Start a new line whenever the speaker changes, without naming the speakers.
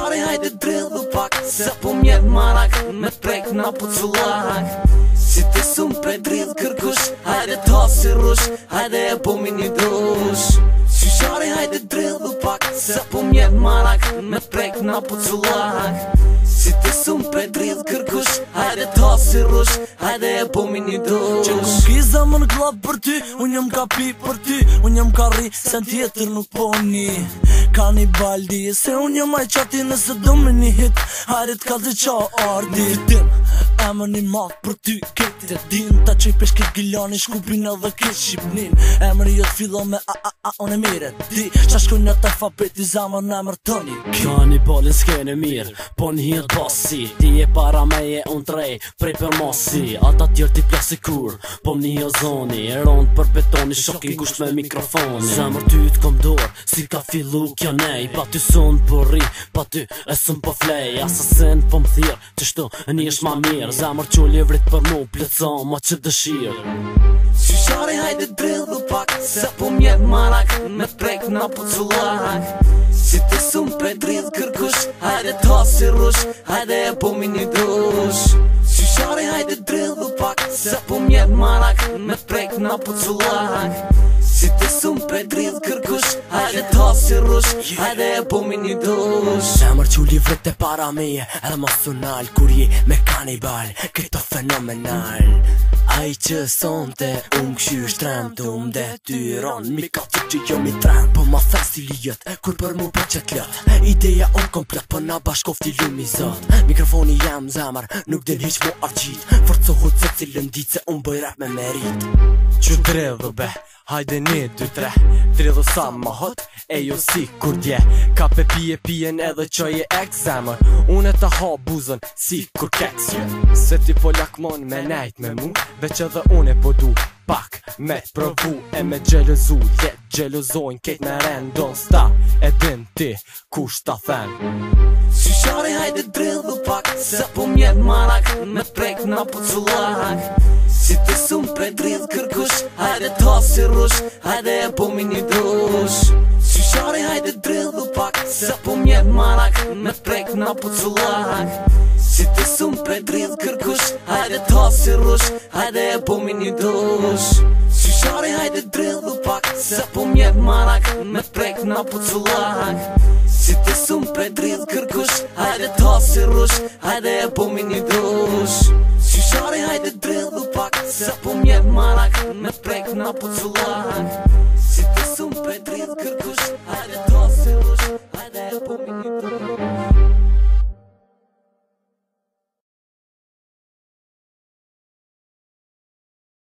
Shari hajde drillu pak, se po mjet marak, me prek na pucullak. Si ti sum pre drill kërkush, hajde ta si rush, hajde e po mi një dush. Shari hajde drillu pak, se po mjet marak, me prek na pucullak. Si ti sum pre drill kërkush, hajde ta si rush, hajde e po mi një dush.
Që kum ki zemën klap për ty, unë jam ka pi për ty, unë jam ka ri, sen tjetër nuk po një. Ka një baldi, se unë jam aj qati nëse do me një hit, hajde t'ka dhe qa ardi. Fitim, emër një matë për ty, këtë e din, ta qoj pesh këtë gilani, shkupin edhe këtë shqipnin. Emër jëtë fillo me unë e mire, di, qa shkoj në t'alfabeti zemër në emër të një ki.
Ka një balin s'kene mirë, po një hirë basi, ti e para meje unë trej, prej për mosi. Ata tjerë ti plasi kur, po më një zoni, e rond për betoni, shokin gusht me mikrofoni. Zemër ty t'kom dorë, si ka fillu kjo nej, pa ty sun po ri, pa ty e sun po flej. Asasin po më thirë, që shtu e një është ma mirë, zemër qulli vrit për mu, plëco ma që dëshirë.
Shari hajde drillu pak, se po mjet marak, me prek na pucullak. Si ti sum pre drill kërkush, hajde ta si rush, hajde e po mi një dush. Shari hajde drillu pak, se po mjet marak, me prek na pucullak. Si ti sum pre drill kërkush, hajde ta si rush, hajde e po mi një dush.
Zemër qulli vrit e para meje, edhe emocional, kur je me kanibal, këto fenomenal. Ai që sonte këshyr shtremt, detyron mi ka të që jo mi trem. Po ma festi lijet, kur për mu për qët lët, ideja komplet, po na bashkofti lumi zot. Mikrofoni jam zemër, nuk din hiq mu argjit, forcohut se cilën dit se unë bëj rap me merit.
Që drillu be, hajde 1, 2, 3, drillu sa ma hot, e jo si kur dje. Ka pe pijen edhe qoj e ek zemër, unë e ta ha buzën si kur keks. Se ti po lakmon me nejt me mu, veç edhe unë e po du pak me provu e me gjelozu. Jet gjelozojnë kejt me ren, don't stop, e din ti kush ta them.
Shari hajde drillu pak, se po mjet marak, me prek na pucullak. Si ti sum pre drill kërkush, hajde ta si rush, hajde e po mi një dush. Shari hajde drillu pak, se po mjet marak, me prek na pucullak. Si ti sum pre drill kërkush, hajde ta si rush, hajde e po mi një dush. Shari hajde drillu pak, se po mjet marak, me prek na pucullak. Si ti sum pre drill kërkush, hajde ta si rush, hajde e po mi një dush. Shari hajde drillu pak, se po mjet marak, me prek na pucullak. Si ti sum pre drill kërkush, hajde ta